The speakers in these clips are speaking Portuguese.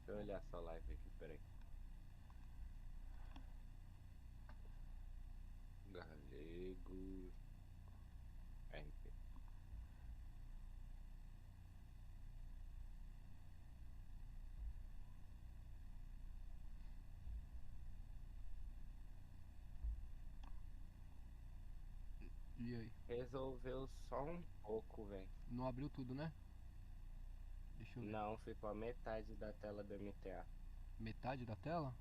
eu olhar sua live aqui, peraí. Galego. RP. E aí? Resolveu só um pouco, velho. Não abriu tudo, né? Deixa eu ver. Não, ficou a metade da tela do MTA. Metade da tela?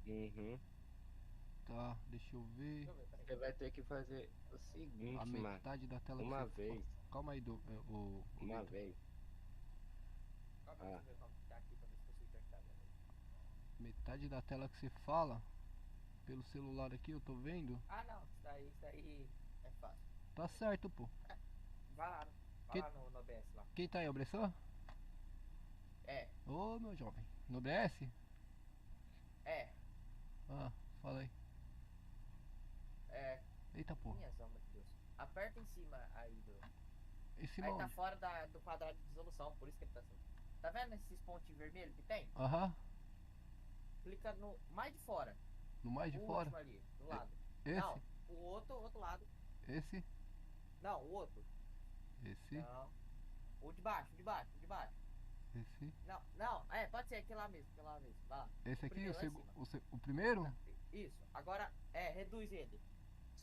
Uhum. Tá, deixa eu ver. Deixa eu ver, peraí. Você vai ter que fazer o A seguinte, mano. metade da tela que você Uma fala. vez, Calma aí, o uma Vitor. vez. Calma aí, deixa Ah, eu ver como que tá aqui pra ver se eu consigo te ajudar, beleza. Metade da tela que você fala. Pelo celular aqui eu tô vendo. Ah, não, isso daí é fácil. Tá certo, pô. É, vai lá, vai Quem, lá no OBS lá. quem tá aí, o Bressan? É, Ô, meu jovem. No DS? é, Ah, fala aí. é. Eita, pô. Minhas almas de Deus. Aperta em cima aí do. Esse Aí tá onde? fora do quadrado de resolução, por isso que ele tá assim. Tá vendo esses pontinhos vermelhos que tem? Aham. Clica no mais de fora. No mais de O fora? último ali, do lado. Esse? Não, o outro lado. Esse? Não, o outro. Esse? Não. O de baixo, o de baixo, o de baixo. Esse? Não, não, pode ser aquele lá mesmo, aquele lá mesmo. Vai lá. Esse O aqui? O, primeiro lá em seg cima. o primeiro? Não, isso. Agora, reduz ele.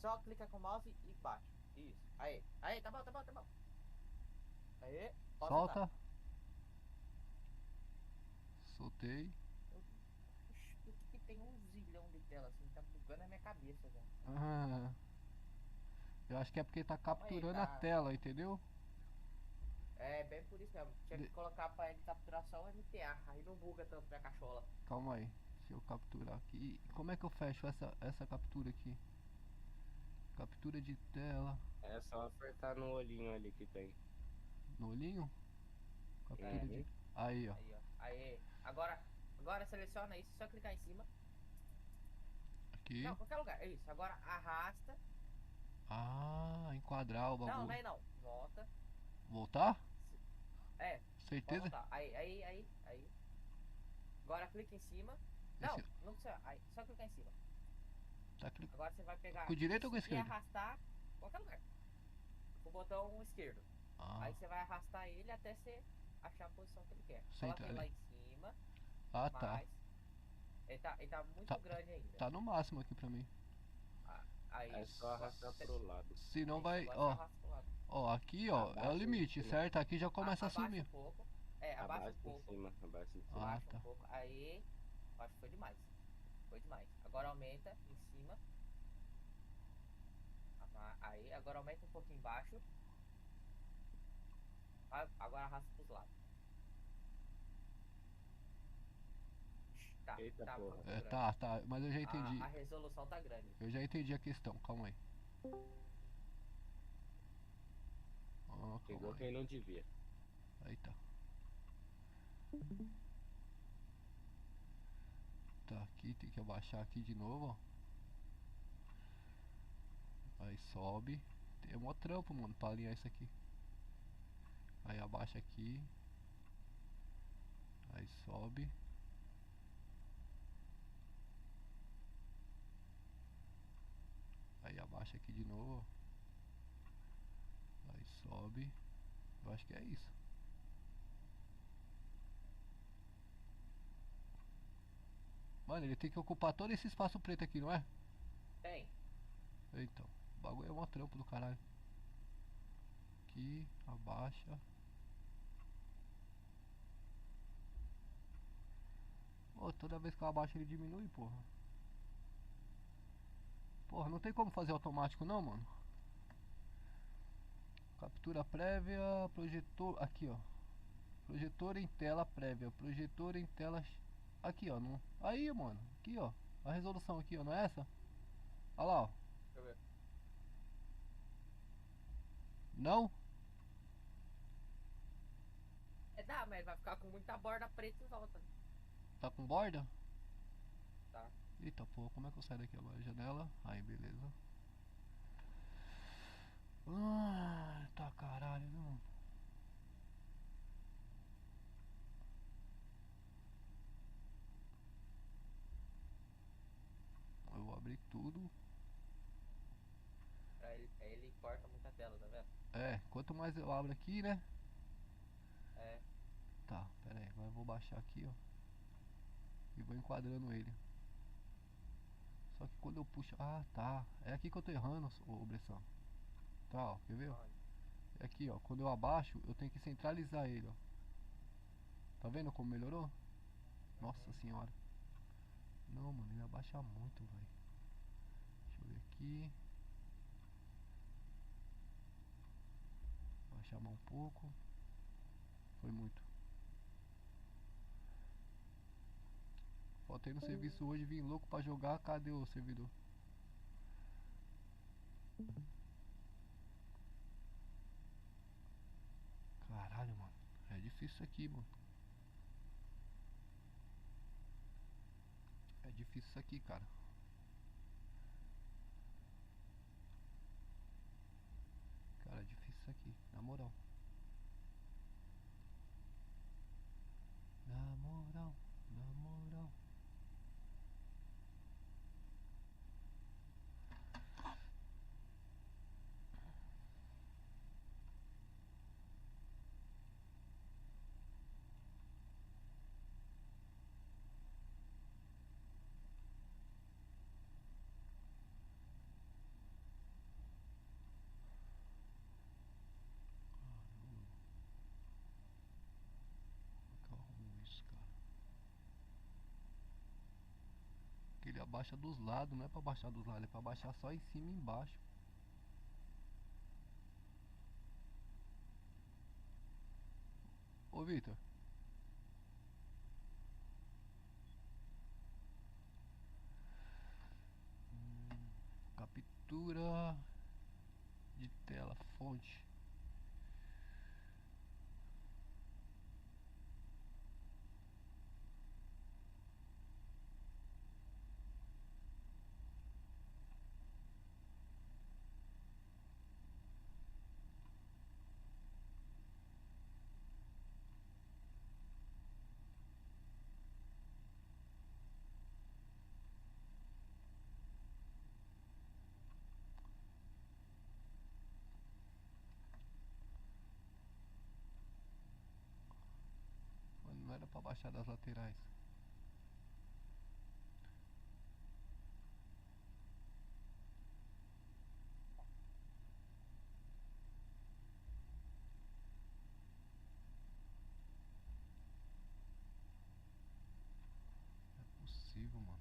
Só clica com o mouse e baixa. Isso. Aí, tá bom, tá bom, tá bom. Aí, pode soltar. Solta. Soltei. Oxi, por que que tem um zilhão de tela assim? Tá bugando a minha cabeça já. Ah, eu acho que é porque tá Calma aí, capturando a tá. tela, entendeu? É bem por isso mesmo. Tinha que De- colocar pra ele capturar só o MTA. Aí não buga tanto pra cachola. Calma aí. Deixa eu capturar aqui. E como é que eu fecho essa captura aqui? Captura de tela. é só apertar no olhinho ali que tem. No olhinho? Captura É, de. Uhum. Aí, ó. aí, ó. Aí. Agora seleciona isso, só clicar em cima. Aqui. Não, qualquer lugar. É isso. Agora arrasta. Ah, enquadrar o Não, bagulho. não. Volta. Voltar? Se- É, pode Certeza? voltar. Aí. Agora clica em cima. Esse. Não, não precisa. Aí, só clicar em cima. Tá clicando. Agora você vai Com o pegar direito ou com isso a e esquerda? arrastar qualquer lugar. Com o botão esquerdo. Ah, Aí você vai arrastar ele até você achar a posição que ele quer. Coloca centrar ele ali. lá em cima. Ah, tá. Mais. Ele tá muito Tá, grande ainda. tá no máximo aqui pra mim. É Aí. só Agora, arrastar pro lado. Se não isso, vai, agora você ó. arrasta pro lado. Ó, aqui, ó, é o Abaixa em limite, cima. certo? Aqui já começa a Abaixa sumir. um pouco. Abaixa um Abaixa em pouco. cima, abaixa em cima. Ah, Abaixa um tá. pouco. Aí. Acho que foi demais. Foi demais. Agora aumenta em cima. Aí, agora aumenta um pouquinho embaixo. Agora arrasta pros lados. Tá, Eita tá porra. muito É, grande. tá, mas eu já entendi. A resolução tá grande. Eu já entendi a questão, calma aí. Ó, calma Pegou aí. quem não devia. Aí tá. Tá aqui, tem que abaixar aqui de novo, ó. Aí sobe. Tem mó trampo, mano, pra alinhar isso aqui. Aí abaixa aqui. Aí sobe. Aí abaixa aqui de novo, ó. Aí sobe. Eu acho que é isso. Mano, ele tem que ocupar todo esse espaço preto aqui, não é? Tem. Então, o bagulho é mó trampo do caralho. Aqui, abaixa. Ô, toda vez que eu abaixo ele diminui, porra. Porra, não tem como fazer automático não, mano. Captura prévia, projetor. Aqui, ó. Projetor em tela prévia. Projetor em tela. Aqui, ó. Não... Aí, mano. Aqui, ó. A resolução aqui, ó. Não é essa? Olha lá, ó. Deixa eu ver. Não? Dá, mas ele vai ficar com muita borda preta em volta. Tá com borda? Tá. Eita, porra. Como é que eu saio daqui agora? Janela. Aí, beleza. Ah, tá caralho, viu? tudo. Aí ele corta muita tela, tá vendo? É, quanto mais eu abro aqui, né? É. Tá, pera aí, agora eu vou baixar aqui, ó. E vou enquadrando ele. Só que quando eu puxo. Ah, tá. É aqui que eu tô errando, ô Bressão. Tá, ó, quer ver? Ó? Onde? É aqui, ó. Quando eu abaixo, eu tenho que centralizar ele, ó. Tá vendo como melhorou? Nossa Uhum. senhora. Não, mano, ele abaixa muito, velho. Deixa eu ver aqui. Baixar mais um pouco. Foi muito. Faltei no serviço hoje, vim louco pra jogar. Cadê o servidor? Caralho, mano. É difícil isso aqui, mano. É difícil isso aqui, cara. Cara, é difícil isso aqui, na moral. Na moral, na moral. Como é que eu arrumo isso, cara? Que ele abaixa dos lados, não é pra baixar dos lados, é pra baixar só em cima e embaixo. Ô Victor, captura de tela, fonte. Mano, não era pra baixar das laterais. Não é possível, mano.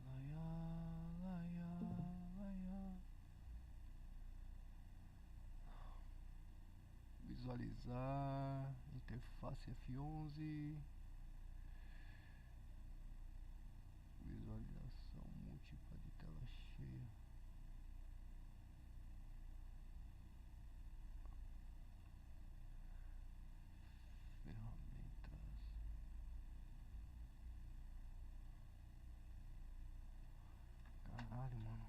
Laia, laia, laia. Visualizar. Interface F11. Visualização múltipla de tela cheia. Ferramentas. Caralho, mano.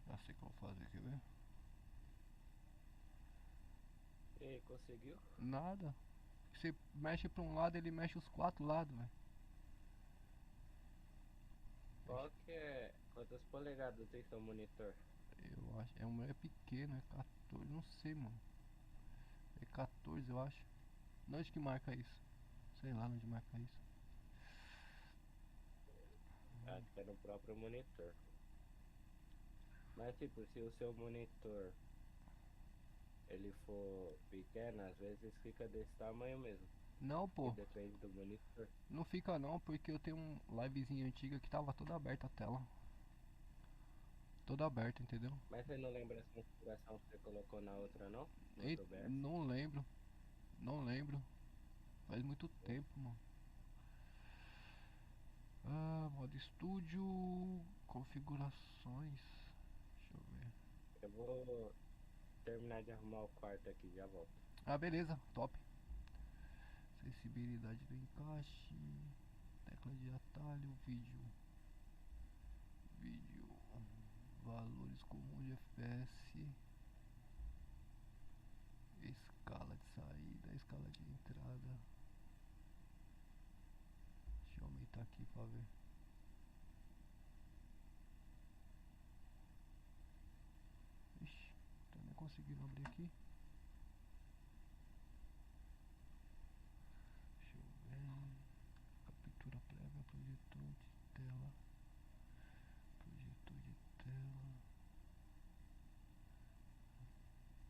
Já sei o que eu vou fazer, quer ver? E aí, conseguiu? Nada. Você mexe pra um lado, ele mexe os 4 lados, velho. Qual que é. Quantas polegadas tem seu monitor? Eu acho. É um é pequeno, é 14. Não sei, mano. É 14, eu acho. Onde que marca isso? Sei lá onde marca isso. Acho que é no próprio monitor. Mas tipo, se o seu monitor ele for pequeno, às vezes fica desse tamanho mesmo. Não, pô. E depende do monitor. Não fica não, porque eu tenho um livezinha antiga que tava toda aberta a tela. Toda aberta, entendeu? Mas você não lembra essa configuração que você colocou na outra não? No E outro OBS? não lembro. Não lembro. Faz muito tempo, mano. Ah, modo estúdio. Configurações. Deixa eu ver. Eu vou terminar de arrumar o quarto aqui, já volto. Ah, beleza, top. Sensibilidade do encaixe. Tecla de atalho, vídeo. Vídeo. Valores comuns de FPS. Escala de saída, escala de entrada. Deixa eu aumentar aqui pra ver. Ixi, tô nem conseguindo abrir aqui. Deixa eu ver. Captura prévia, projetor de tela. Projetor de tela.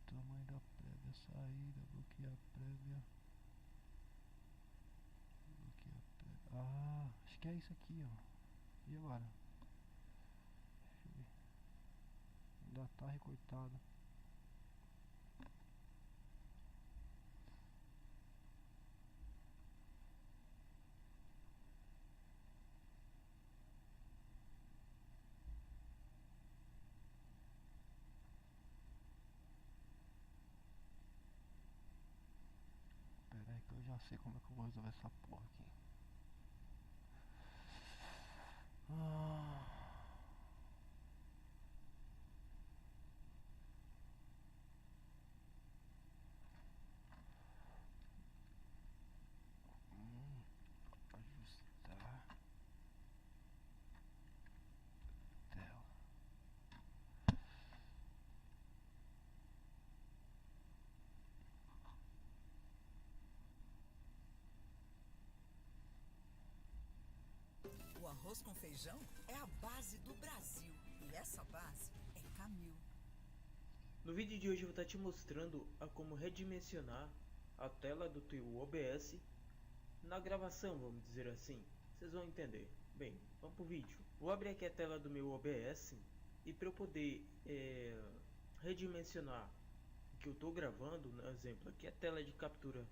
Tamanho da prévia, saída, bloquear prévia. Bloquear prévia. Ah, acho que é isso aqui, ó. E agora? Deixa eu ver. Ainda tá recortado. Pera aí que eu já sei como é que eu vou resolver essa porra aqui. Ah. Ajustar tela. O arroz com feijão é a base do Brasil. E essa base é Camil. No vídeo de hoje eu vou estar te mostrando a como redimensionar a tela do teu OBS na gravação, vamos dizer assim. Vocês vão entender. Bem, vamos pro vídeo. Vou abrir aqui a tela do meu OBS e para eu poder redimensionar o que eu estou gravando, no exemplo, aqui é a tela de captura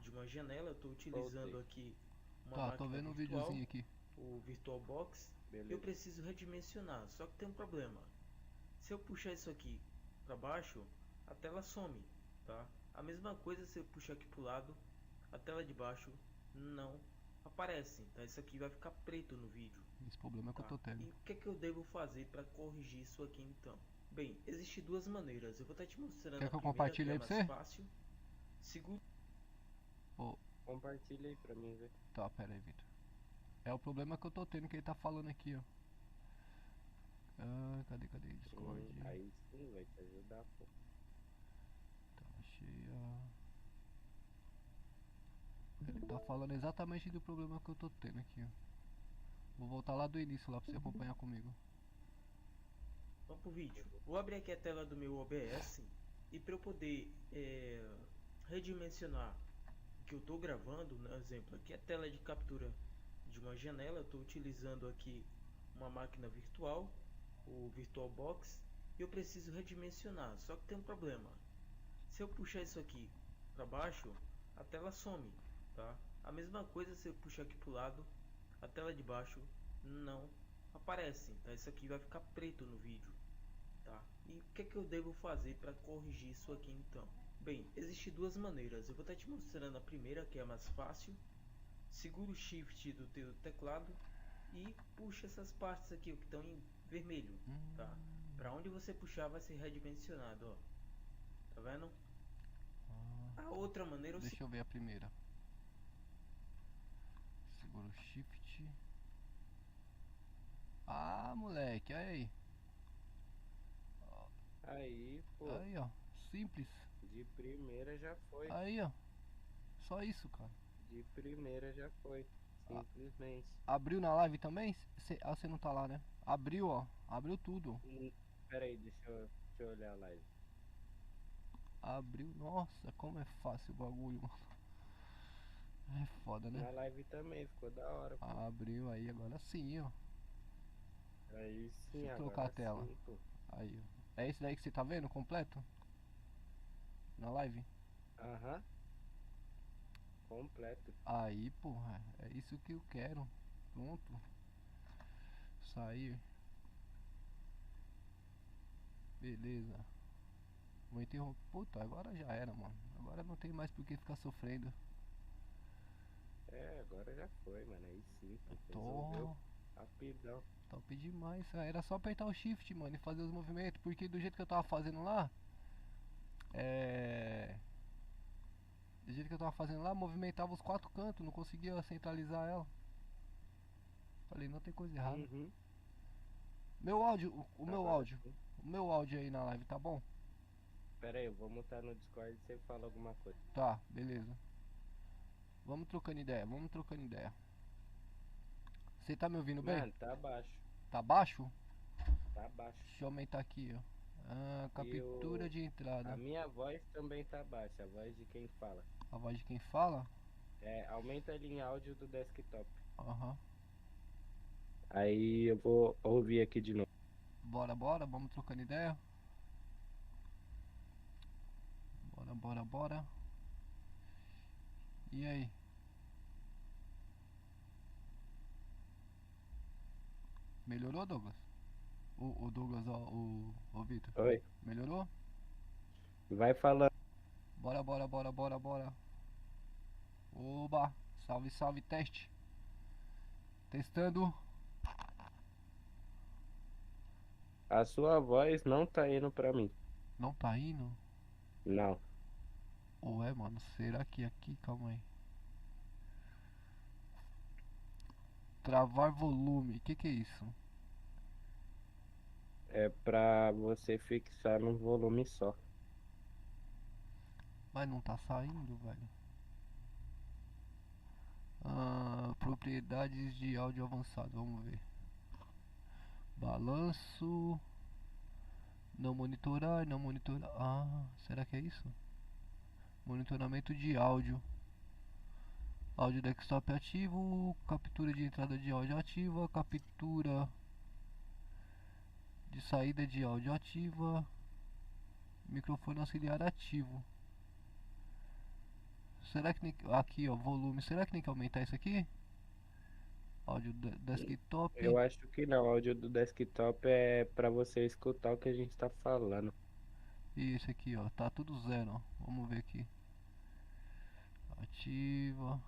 de uma janela. Eu estou utilizando aqui uma Tá, máquina tô vendo um virtual, videozinho aqui. o VirtualBox. Beleza. Eu preciso redimensionar, só que tem um problema. Se eu puxar isso aqui para baixo, a tela some, tá? A mesma coisa se eu puxar aqui pro lado, a tela de baixo não aparece, tá? Isso aqui vai ficar preto no vídeo. Esse problema é que eu Tá. tô tendo. E o que é que eu devo fazer para corrigir isso aqui então? Bem, existem duas maneiras. Eu vou estar te mostrando Quer a que eu primeira, compartilhe que é aí a pra mais você? fácil. Segundo, Compartilha aí pra mim ver. Tá, pera aí, Vitor. É o problema que eu tô tendo que ele tá falando aqui, ó. Ah, cadê? Discord. Aí sim vai te ajudar, pô. Tela cheia. Ele tá falando exatamente do problema que eu tô tendo aqui, ó. Vou voltar lá do início lá pra você acompanhar comigo. vamos pro vídeo. Vou abrir aqui a tela do meu OBS e para eu poder redimensionar o que eu tô gravando, por exemplo, aqui é a tela de captura de uma janela. Eu estou utilizando aqui uma máquina virtual, o VirtualBox, e eu preciso redimensionar. Só que tem um problema. Se eu puxar isso aqui para baixo, a tela some, tá? A mesma coisa se eu puxar aqui pro lado, a tela de baixo não aparece, tá? Isso aqui vai ficar preto no vídeo, tá? E o que é que eu devo fazer para corrigir isso aqui então? Bem, existem duas maneiras. Eu vou estar te mostrando a primeira, que é a mais fácil. Segura o Shift do teu teclado e puxa essas partes aqui, o que estão em vermelho, tá? Para onde você puxar vai ser redimensionado, ó. Tá vendo? A outra maneira é o Deixa eu ver a primeira. Segura o Shift. Ah, moleque, aí. Aí, pô, Aí, ó. Simples. de primeira já foi. Aí, ó. Só isso, cara. De primeira já foi. Simplesmente. Abriu na live também? Você não tá lá, né? Abriu, ó. Abriu tudo. Pera aí, deixa eu olhar a live. Abriu. Nossa, como é fácil o bagulho, mano. É foda, Na né? live também, ficou da hora, pô. Abriu aí, agora sim, ó. Aí sim, Deixa eu agora trocar a tela. sim, pô. Aí, ó. É esse daí que você tá vendo completo? Na live? Aham. Completo. Aí, porra. É isso que eu quero. Pronto. Sair. Beleza. Vou interromper. Puta, agora já era, mano. Agora não tem mais por que ficar sofrendo. É, agora já foi, mano. Aí sim, pô. Tô. Resolveu. Rapidão. Top demais. Ah, era só apertar o shift, mano, e fazer os movimentos. Porque do jeito que eu tava fazendo lá. Do jeito que eu tava fazendo lá, movimentava os quatro cantos. Não conseguia centralizar ela. Falei, não tem coisa errada. Uhum. Meu áudio, o meu Agora áudio. sim. O meu áudio aí na live, tá bom? Pera aí, eu vou mutar no Discord e você fala alguma coisa. Tá, beleza. Vamos trocando ideia, vamos trocando ideia. Você tá me ouvindo bem? Mano, tá baixo. Tá baixo? Tá baixo. Deixa eu aumentar aqui, ó. Ah, captura de entrada. A minha voz também tá baixa, a voz de quem fala. A voz de quem fala? É, aumenta ali em áudio do desktop. Aham. Aí eu vou ouvir aqui de novo. Bora, vamos trocando ideia. Bora. E aí? Melhorou, Douglas? O Douglas, ó, o Vitor. Oi. Melhorou? Vai falando. Bora. Oba, salve, teste. Testando. A sua voz não tá indo pra mim. Não tá indo? Não. Ué, mano, será que aqui? Calma aí. Travar volume, que é isso? É pra você fixar num volume só. Mas não tá saindo, velho. Ah, propriedades de áudio avançado, vamos ver. Balanço. Não monitorar. Ah, será que é isso? Monitoramento de áudio. Áudio desktop ativo. Captura de entrada de áudio ativa. Captura de saída de áudio ativa. Microfone auxiliar ativo. Será que aqui, ó, volume. Será que tem que aumentar isso aqui? Áudio desktop. Eu acho que não. O áudio do desktop é pra você escutar o que a gente tá falando. E esse aqui, ó, tá tudo zero, ó. Vamos ver aqui. Ativa.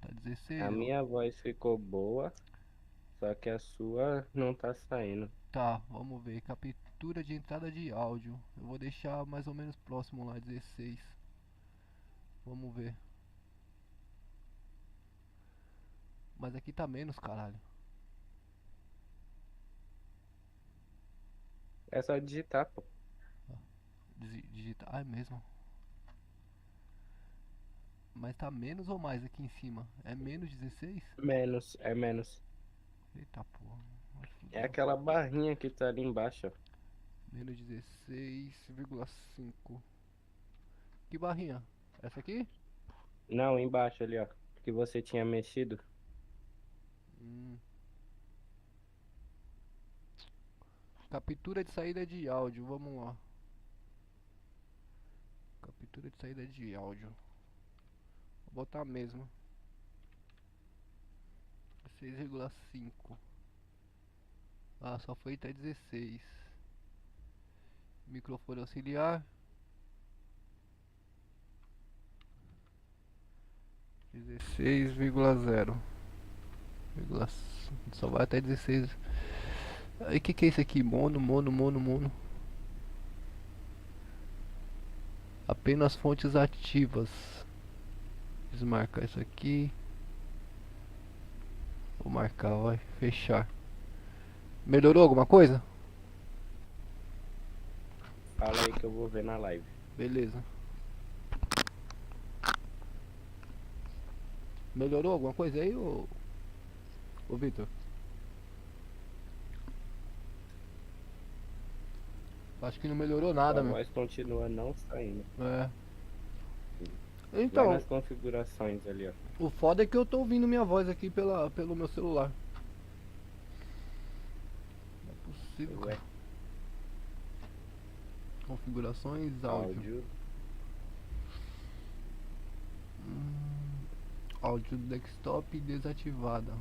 Tá 16, A ó. minha voz ficou boa, só que a sua não tá saindo. Tá, vamos ver. Captura de entrada de áudio. Eu vou deixar mais ou menos próximo lá, 16. Vamos ver. Mas aqui tá menos, caralho. É só digitar, pô. Digita. Ah, é mesmo. Mas tá menos ou mais aqui em cima? É menos 16? Menos, é menos. Eita porra. Vai É fuder. aquela barrinha que tá ali embaixo, ó. Menos 16,5. Que barrinha? Essa aqui? Não, embaixo ali, ó. Que você tinha mexido. Hum. Captura de saída de áudio, vamos lá. Captura de saída de áudio. Vou botar a mesma. 6,5. Ah, só foi até 16. Microfone auxiliar. 16,0. Só vai até 16. Aí que é isso aqui? Mono. Apenas fontes ativas. Desmarcar isso aqui. Vou marcar, vai. Fechar. Melhorou alguma coisa? Fala aí que eu vou ver na live. Beleza. Melhorou alguma coisa aí, ô Vitor? Acho que não melhorou nada, A meu. voz continua não saindo. É. Vai Então, nas configurações ali, ó. o foda é que eu tô ouvindo minha voz aqui pelo meu celular. Não é possível, Ué, cara. Configurações, áudio. Áudio desktop desativada.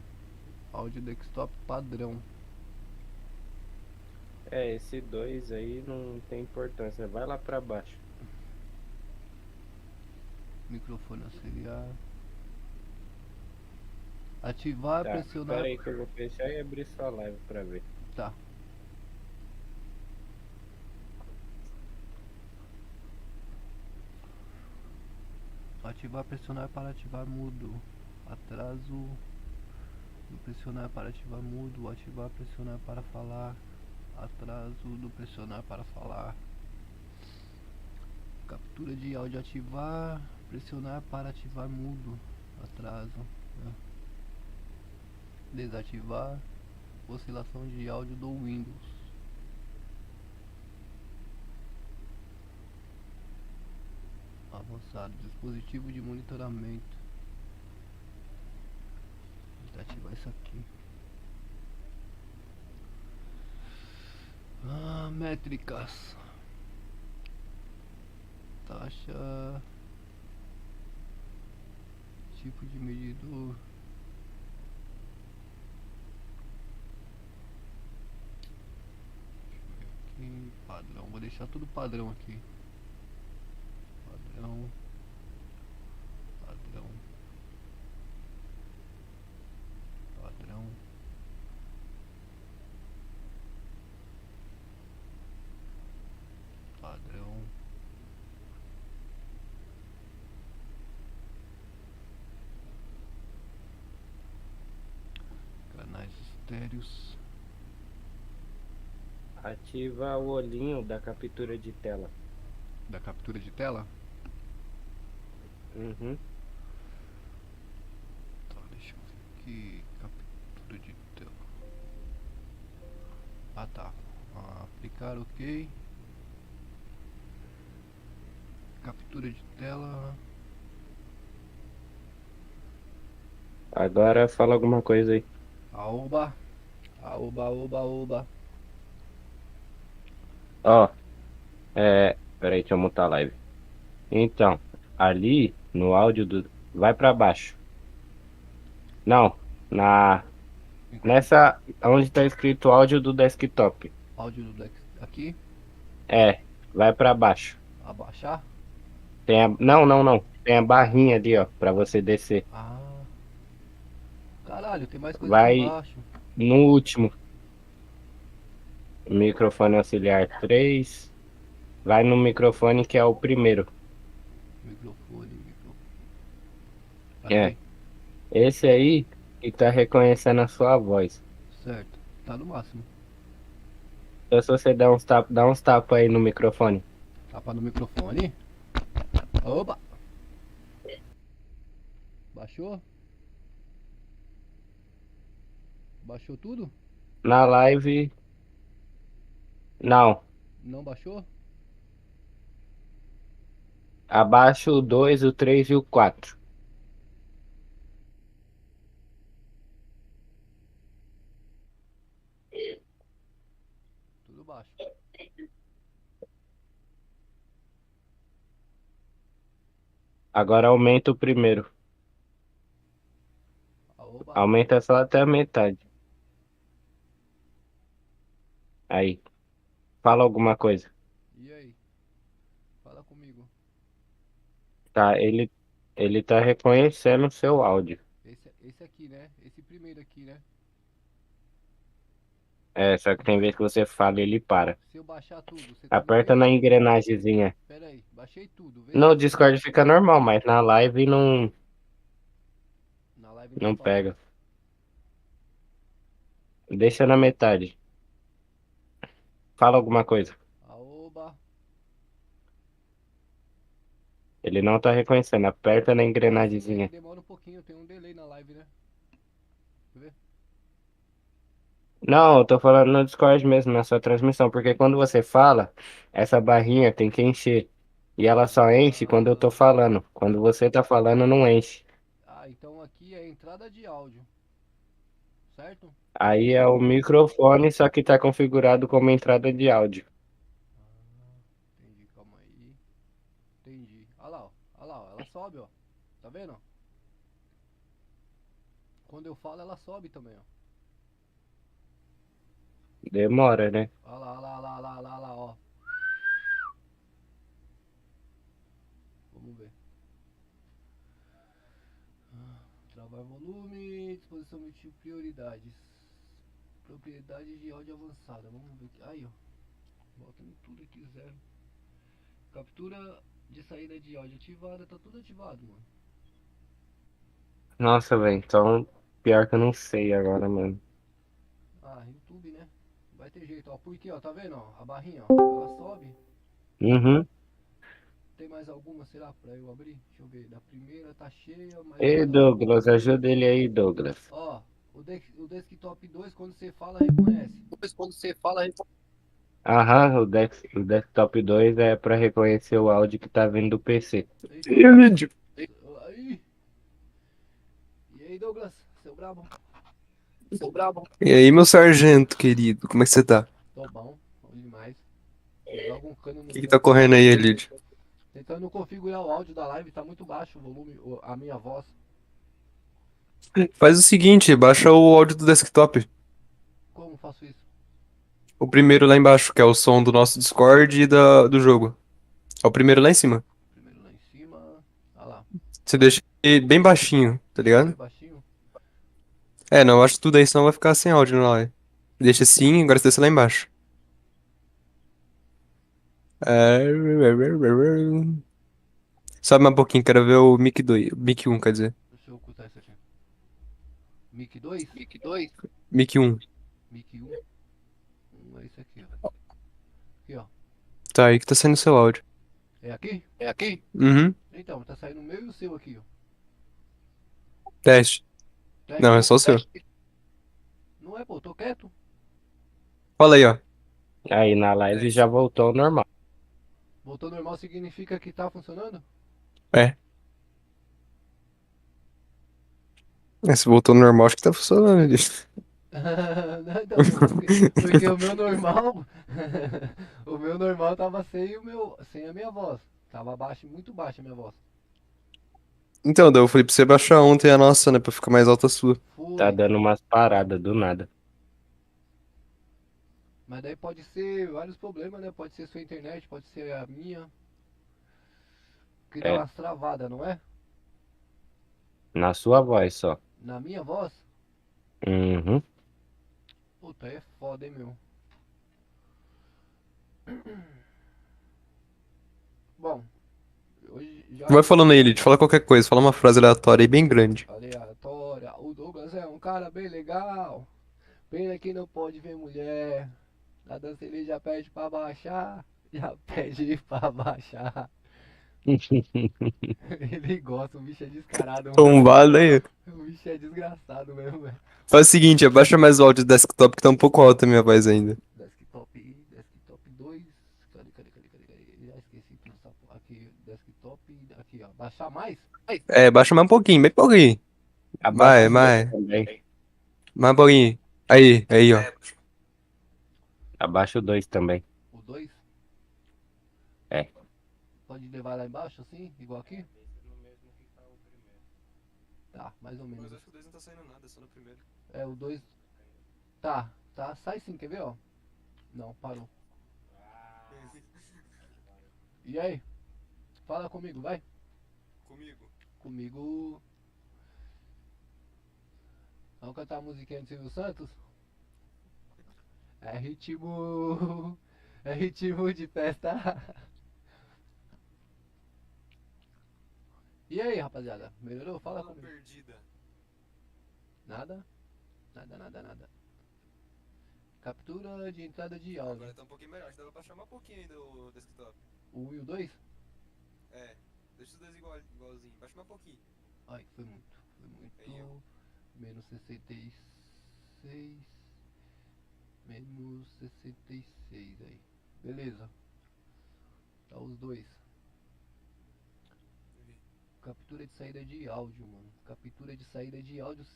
Áudio desktop padrão. É, esse 2 aí não tem importância. Vai lá pra baixo. Microfone auxiliar. Ativar, Tá, pressionar. espera aí que eu vou fechar e abrir sua live pra ver. Tá. Ativar, pressionar para ativar mudo. Atraso. Do pressionar para ativar mudo. Ativar, pressionar para falar. Atraso do pressionar para falar. Captura de áudio ativar. Pressionar para ativar mudo. Atraso. Desativar. Oscilação de áudio do Windows. Avançado. Dispositivo de monitoramento. Desativar isso aqui. Métricas. Taxa. Tipo de medidor. Aqui, padrão. Vou deixar tudo padrão aqui. Padrão. Padrão. Padrão. Padrão. Canais estéreos. Ativa o olhinho da captura de tela. Da captura de tela? Uhum. Tá, deixa eu ver aqui. Captura de tela. Ah, tá. Aplicar ok. Captura de tela. Agora fala alguma coisa aí. Aoba. Aoba. Ó, peraí, deixa eu montar a live. Então, ali no áudio do. Vai pra baixo. Não, nessa. Onde tá escrito áudio do desktop. Áudio do Dex aqui. É, Vai pra baixo. Abaixar? Não. Tem a barrinha ali, ó, pra você descer. Ah. Caralho, tem mais coisa aqui Vai embaixo. no último. Microfone auxiliar 3. Vai no microfone que é o primeiro. Microfone. É. Aqui? Esse aí que tá reconhecendo a sua voz. Certo. Tá no máximo. Então se você dá uns tapas aí no microfone. Tapa no microfone. Opa! Baixou? Baixou tudo? Na live. Não. Não baixou? Abaixo o 2, o 3 e o 4. Tudo baixo. Agora aumenta o primeiro. Opa! Aumenta só até a metade. Aí. Fala alguma coisa. E aí? Fala comigo. Tá, ele tá reconhecendo o seu áudio. Esse aqui, né? Esse primeiro aqui, né? É, só que tem vez que você fala e ele para. Se eu baixar tudo, você tá me Aperta ouvindo? na engrenagemzinha. Pera aí, baixei tudo. Vê se No tá me ouvindo. Discord fica normal, mas na live Na live não não para. pega. Deixa na metade. Fala alguma coisa. Aoba! Ele não tá reconhecendo. Aperta na Esse delay engrenagemzinha. demora um pouquinho, tem um delay na live, né? Quer ver? Não, eu tô falando no Discord mesmo, na sua transmissão, porque quando você fala, essa barrinha tem que encher. E ela só enche quando eu tô falando. Quando você tá falando, não enche. Ah, então aqui é a entrada de áudio, certo? Aí é o microfone, só que tá configurado como entrada de áudio. Entendi, calma aí. Entendi. Olha lá, ó, ela sobe, ó. Tá vendo? Quando eu falo, ela sobe também, ó. Demora, né? Olha lá, ó. Vamos ver. Travar volume, disposição de prioridades. Propriedades de áudio avançada. Vamos ver aqui. Aí, ó. Botando tudo aqui, zero. Captura de saída de áudio ativada, tá tudo ativado, mano. Nossa, velho. Então, pior que eu não sei agora, mano. Ah, YouTube, né? Vai ter jeito, ó. Porque, ó, tá vendo, ó? A barrinha, ó. Ela sobe. Uhum. Tem mais alguma, será, pra eu abrir? Deixa eu ver. Da primeira tá cheia, mas Ei, essa não. Douglas, ajuda ele aí, Douglas. Ó, o desktop 2, quando você fala, reconhece. Aham, o desktop 2 é pra reconhecer o áudio que tá vindo do PC. Eita, aí. E aí, Douglas, seu brabo? E aí, meu sargento querido, como é que você tá? Tô bom demais. Joga um cano O no que que tá trampo. correndo aí, Elide? Tentando configurar o áudio da live, tá muito baixo o volume, a minha voz. Faz o seguinte, baixa o áudio do desktop. Como faço isso? O primeiro lá embaixo, que é o som do nosso Discord e do jogo. É o primeiro lá em cima. Primeiro lá em cima. Ah lá, Você deixa ele bem baixinho, tá bem ligado? baixinho. É, não, eu acho tudo aí, senão vai ficar sem áudio na live. Deixa assim, agora você desce lá embaixo. É... Sobe mais um pouquinho, quero ver o mic 2, mic 1, quer dizer. Deixa eu ocultar isso aqui. Mic 2? Mic 1. Mic 1. É isso aqui, ó. Aqui, ó. Tá, aí que tá saindo o seu áudio. É aqui? Uhum, Então, tá saindo o meu e o seu aqui, ó. teste. Teste? Não, é só o seu. Não é, pô, tô quieto. Fala aí, ó. Aí na live já voltou ao normal. Voltou normal significa que tá funcionando? É. Se voltou no normal, acho que tá funcionando, Elide. Não, então, porque o meu normal. O meu normal tava sem a minha voz. Tava baixo, muito baixa a minha voz. Então, daí eu falei pra você baixar ontem a nossa, né? Pra ficar mais alta a sua. Tá Foi. dando umas paradas do nada. Mas daí pode ser vários problemas, né? Pode ser sua internet, pode ser a minha. Que dá É, umas travadas, não é? na sua voz só. Na minha voz? Uhum. Puta, aí é foda, hein, meu. Bom, hoje já Vai que falando aí, Lid, fala qualquer coisa, fala uma frase aleatória aí bem grande. aleatória, o Douglas é um cara bem legal. Pena que não pode ver mulher. Na dança ele já pede pra baixar. Já pede pra baixar. Ele gosta, o bicho é descarado, mano. Tombado aí. O bicho é desgraçado mesmo, velho. Faz o seguinte, abaixa mais o áudio do desktop que tá um pouco alta a minha voz ainda. Desktop 2. Cadê? Já esqueci tudo essa porra. Aqui, desktop. Aqui, ó. Baixar mais? É, baixa mais um pouquinho, bem pouquinho. Abaixa Mais, o dois mais, também. mais um pouquinho. Aí, ó. Abaixa o 2 também. O 2? É. Pode levar lá embaixo assim? Igual aqui? Tá, mais ou menos. que o 2 não tá saindo nada, só no primeiro. É, o 2. Tá. Sai sim, quer ver, ó? Não, parou. E aí? Fala comigo, vai. Comigo. Comigo. Vamos cantar a musiquinha do Silvio Santos? É ritmo. É ritmo de festa. E aí, rapaziada? Melhorou? Fala comigo. Perdida. Nada? Nada. Captura de entrada de áudio. tá um pouquinho melhor, dá pra baixar mais um pouquinho ainda o desktop. O 1 e o 2? É, deixa os dois igualzinho, baixa mais um pouquinho. Ai, foi muito. Aí, ó. Menos 66. Menos 66 aí. Beleza. Tá os dois. Captura de saída de áudio, mano. Captura de saída de áudio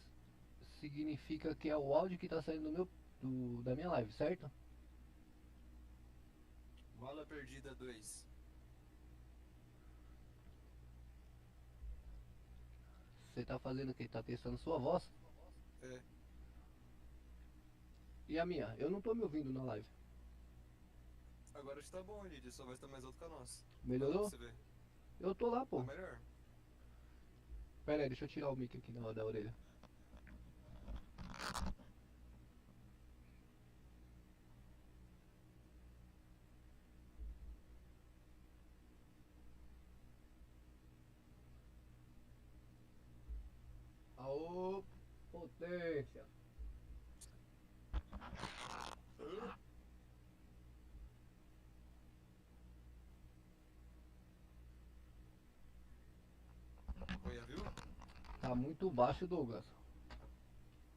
significa que é o áudio que tá saindo da minha live, certo? Bola perdida 2. Você tá fazendo o que? Tá testando sua voz? É. E a minha? Eu não tô me ouvindo na live. Agora está bom, Lid, sua voz tá mais alta que a nossa. Melhorou? Você vê. Eu tô lá, pô. Tá melhor. Pera aí, deixa eu tirar o mic aqui da orelha. Aô, potência. Oi, já viu? Tá muito baixo, Douglas.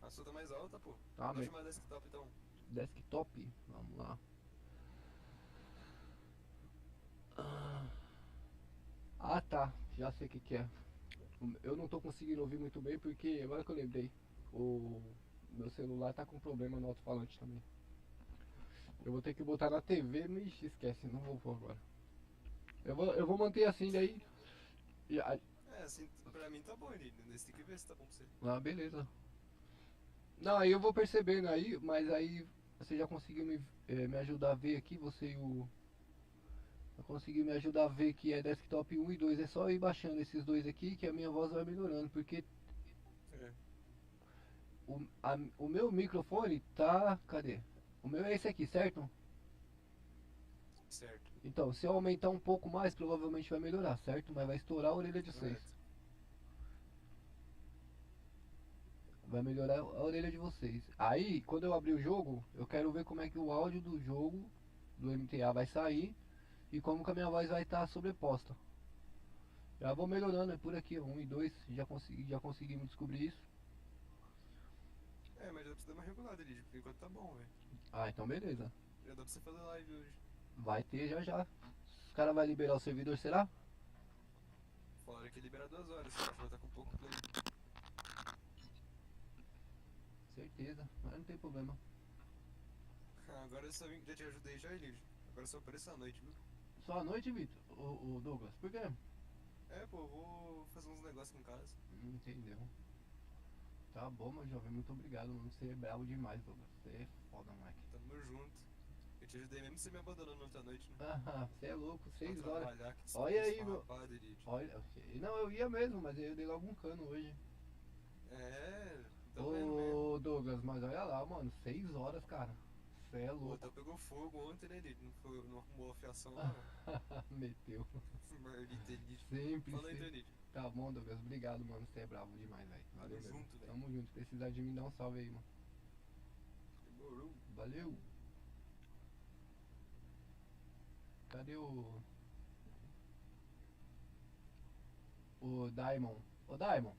A sua tá mais alta, pô. Tá, Baixa mas mais desktop então. desktop, vamos lá. Ah, tá, já sei o que é. Eu não tô conseguindo ouvir muito bem porque, agora que eu lembrei, o meu celular tá com problema no alto-falante também. Eu vou ter que botar na TV, mas esquece, não vou pôr agora. Eu vou manter assim daí. É, assim, pra mim tá bom, Lid. Nesse tem que ver se tá bom pra você. Ah, beleza. Não, aí eu vou percebendo aí, mas aí você já conseguiu me ajudar a ver aqui, você e o. Conseguiu me ajudar a ver que é desktop 1 e 2. É só ir baixando esses dois aqui que a minha voz vai melhorando, porque É. o meu microfone tá. Cadê? O meu é esse aqui, certo? Certo. Então, se eu aumentar um pouco mais, provavelmente vai melhorar, certo? Mas vai estourar a orelha de vocês. Correto. Vai melhorar a orelha de vocês. Aí, quando eu abrir o jogo, eu quero ver como é que o áudio do jogo, do MTA, vai sair e como que a minha voz vai estar sobreposta. Já vou melhorando, é por aqui, 1 e 2, já conseguimos descobrir isso. É, mas já precisa dar uma regulada, Lid, por enquanto tá bom, velho. Ah, então beleza. Já dá pra você fazer live hoje. Vai ter já. Os caras vão liberar o servidor, será? Falaram que libera 2 horas, você vai estar com pouco play. Certeza, mas não tem problema. Agora eu só vim, já te ajudei já, Lid. Agora só apareça à noite, viu? Só à noite, Vitor? O Douglas, por quê? É, pô, vou fazer uns negócios em casa. Entendeu. Tá bom, meu jovem, muito obrigado, mano. Você é bravo demais, Douglas. Você é foda, moleque. Tamo junto. Eu te ajudei mesmo você me abandonando ontem à noite, né? Ah, você é louco, Pra 6 horas. trabalhar, que Olha aí, meu. esfarrapada, Elite. Olha, não, eu ia mesmo, mas eu dei logo um cano hoje. É, tô vendo mesmo. Ô Douglas, mas olha lá, mano, 6 horas, cara. Você é O louco. hotel pegou fogo ontem, né, Elite? Não arrumou a fiação lá, não. Meteu. Maldita Elite. Sempre, Fala aí, sempre. Elite. Tá bom, Douglas, obrigado, mano. Você é bravo demais, velho. Valeu Tamo mesmo. junto, velho. Tamo junto. Precisar de mim, dá um salve aí, mano. Demorou. Valeu. Cadê o Daimon? Ô Daimon,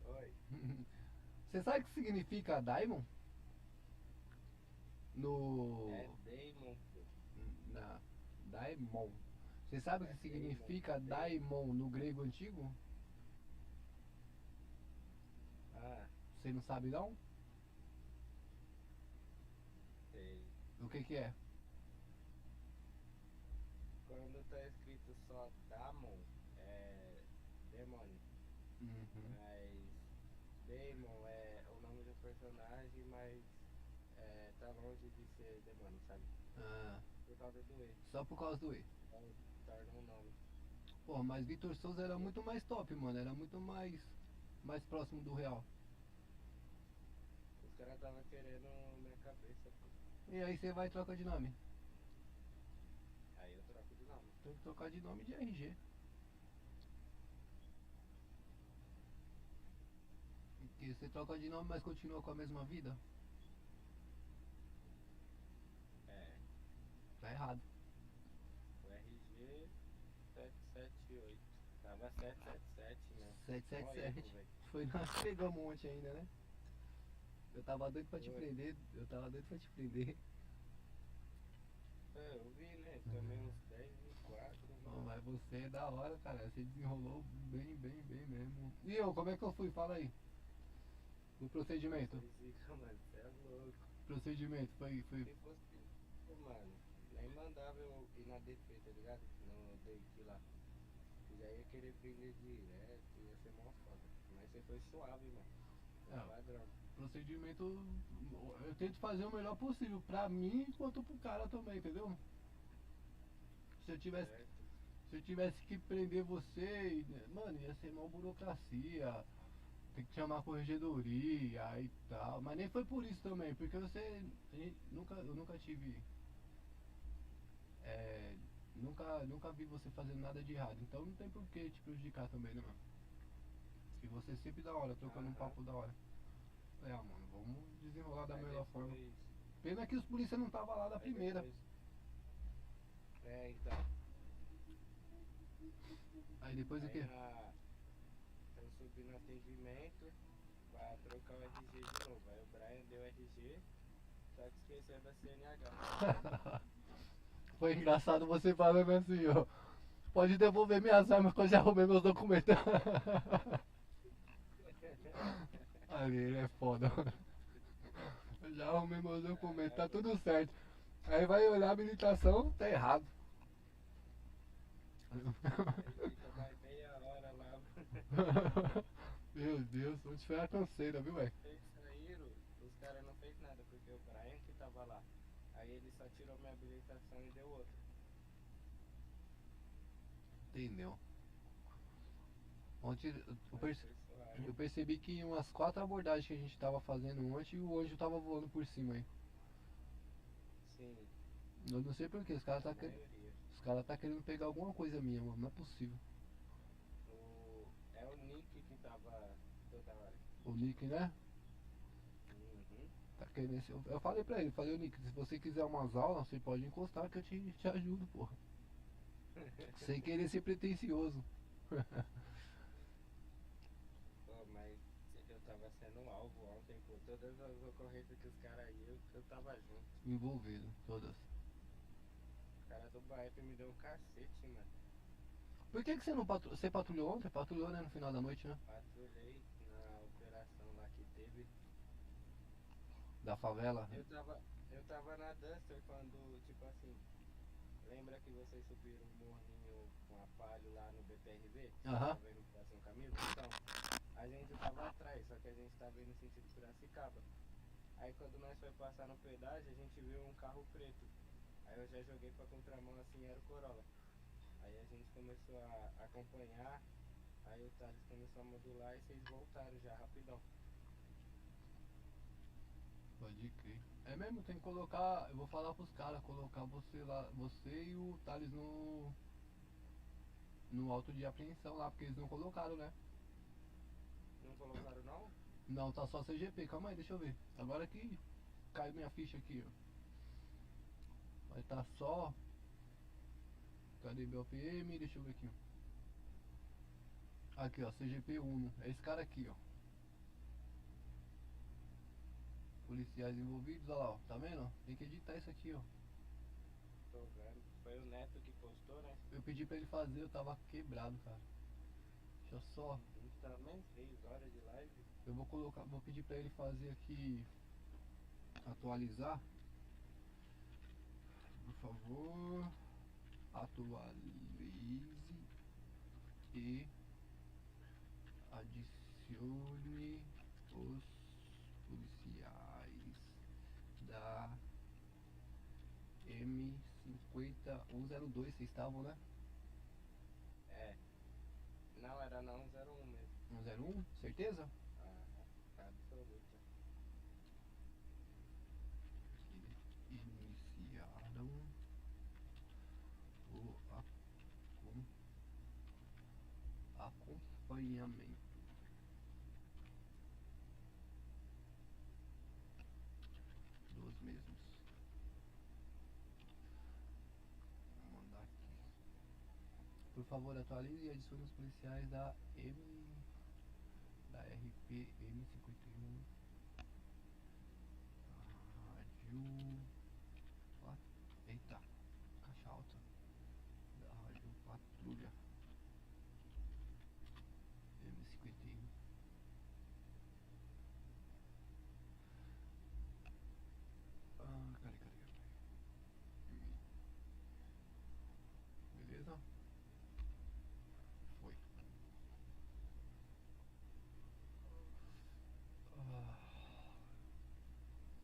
Oi. você sabe o que significa Daimon? No. É Damon, pô. Na. Daimon. Você sabe o que É significa Daimon. Daimon no grego antigo? Ah, Você não sabe não? sei. O que que é? Quando tá escrito só Damon, é demônio. Uhum. Mas Damon é o nome do personagem, mas tá longe de ser demônio, sabe? Ah, Por causa do E. só por causa do E. Então torna um nome. Pô, mas Vitor Souza era muito mais top, mano. Era muito mais próximo do real. Os caras tava querendo minha cabeça, pô. E aí você vai e troca de nome. Aí eu troco de nome. Tem que trocar de nome de RG. Porque você troca de nome, mas continua com a mesma vida. É, Tá errado. o RG 778. Tava 777, né? Mó erro, 777. velho. Foi nós que pegamos ontem ainda, né? Eu tava doido pra te Foi. prender. Eu tava doido pra te prender. É, eu vi, né? Tomei uns 10 e 4, Não, mano. mas você é da hora, cara. Você desenrolou bem, bem, bem mesmo. E eu, como é que eu fui? Fala aí. O procedimento. Zica, mano, você é louco. Procedimento, foi. Se fosse, pô, mano, nem mandava eu ir na DP, tá ligado? No date lá. Eu já ia querer prender direto, ia ser mó foda. Mas você foi suave, mano. É Ah. padrão. Procedimento. Eu tento fazer o melhor possível pra mim quanto pro cara também, entendeu? Se eu tivesse. Certo? Se eu tivesse que prender você, mano, ia ser uma burocracia. Tem que chamar a corregedoria e tal. Mas nem foi por isso também, porque você. Eu nunca tive. Nunca vi você fazendo nada de errado. Então não tem por que te prejudicar também, né, mano? E você sempre da hora, trocando um Aham. papo da hora. É, mano, vamos desenrolar da Aí melhor forma. depois- Pena que os polícia não tava lá da aí primeira. depois- É, então. Aí depois o Aí quê? eu subi no atendimento pra trocar o RG de novo. Aí o Brian deu RG, só que esqueceu da CNH. Foi engraçado você falando assim, ó. Pode devolver minhas armas que eu já arrumei meus documentos. Ali, ele é foda, mano. Eu já arrumei meus documentos, tá tudo certo. Aí vai olhar a habilitação, tá errado. Aí fica mais meia hora lá. Meu Deus, onde foi a canseira, viu, velho? Eles saíram, os caras não fez nada, porque o Brian que tava lá. Aí ele só tirou minha habilitação e deu outra. Entendeu? Ontem eu Mas perce- foi suave. eu percebi que umas 4 abordagens que a gente tava fazendo ontem, o anjo tava voando por cima aí. Sim, Eu não sei porquê, os caras a tá, maioria. os cara tá querendo pegar alguma coisa minha, mano. Não é possível. É o Nick que tava toda hora. O Nick, né? Uhum. Tá querendo esse... Eu falei pra ele, falei, ô Nick, se você quiser umas aulas, você pode encostar que eu te ajudo, porra. Sem querer ser pretencioso. Pô, mas eu tava sendo alvo ontem por todas as ocorrências que os caras iam, eu tava junto. Envolvido, todas. O cara do Baep me deu um cacete, mano. Por que você não patrulhou? Você patrulhou ontem? Patrulhou, né, no final da noite, né? Patrulhei na operação lá que teve. Da favela. Eu tava na Duster quando, tipo assim, lembra que vocês subiram um morrinho com a palho lá no BPRV? Aham. Tava indo pra São Camilo? Então, a gente tava atrás, só que a gente tava indo no sentido Piracicaba. Aí quando nós foi passar no pedágio, a gente viu um carro preto. Aí eu já joguei pra contramão assim, era o Corolla. Aí a gente começou a acompanhar, aí o Thales começou a modular e vocês voltaram já rapidão. Pode crer. É mesmo, tem que colocar. Eu vou falar pros caras, colocar você lá, você e o Thales no auto de apreensão lá, porque eles não colocaram, né? Não colocaram não? Não, tá só CGP, calma aí, deixa eu ver. Agora que caiu minha ficha aqui, ó. Vai tá só. Cadê BOPM? Deixa eu ver aqui, ó. Aqui, ó, CGP Uno. É esse cara aqui, ó. Policiais envolvidos, olha lá, ó. Tá vendo? Tem que editar isso aqui, ó. Tô vendo. Foi o Neto que postou, né? Eu pedi pra ele fazer, eu tava quebrado, cara. Deixa eu só. Também 3 horas de live. Eu vou colocar, vou pedir pra ele fazer aqui. Atualizar. Por favor. Atualize e adicione os policiais da M50102. Vocês estavam, né? É. Não, era na 101 mesmo. 101? Certeza? Ah, absoluta. Que iniciaram o acompanhamento dos mesmos. Vou mandar aqui. Por favor, atualize e adicione os policiais da RPM 51. Rádio. Eita, caixa alta. Da Rádio Patrulha M51. Cadê? Beleza? Foi.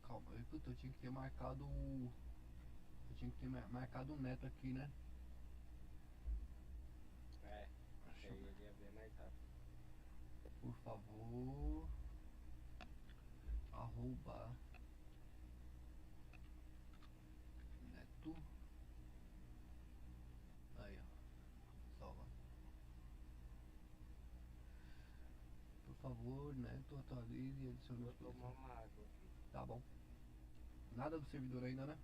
Calma, puta, eu tinha que ter marcado o. Eu tinha que ter marcado o Neto aqui, né? É. Aí ele ia ver mais rápido. Por favor. Arroba Neto. Aí, ó. Salva. Por favor, Neto, atualize e adicione Vou os tomar policiais. uma água aqui. Tá bom. Nada do servidor ainda, né?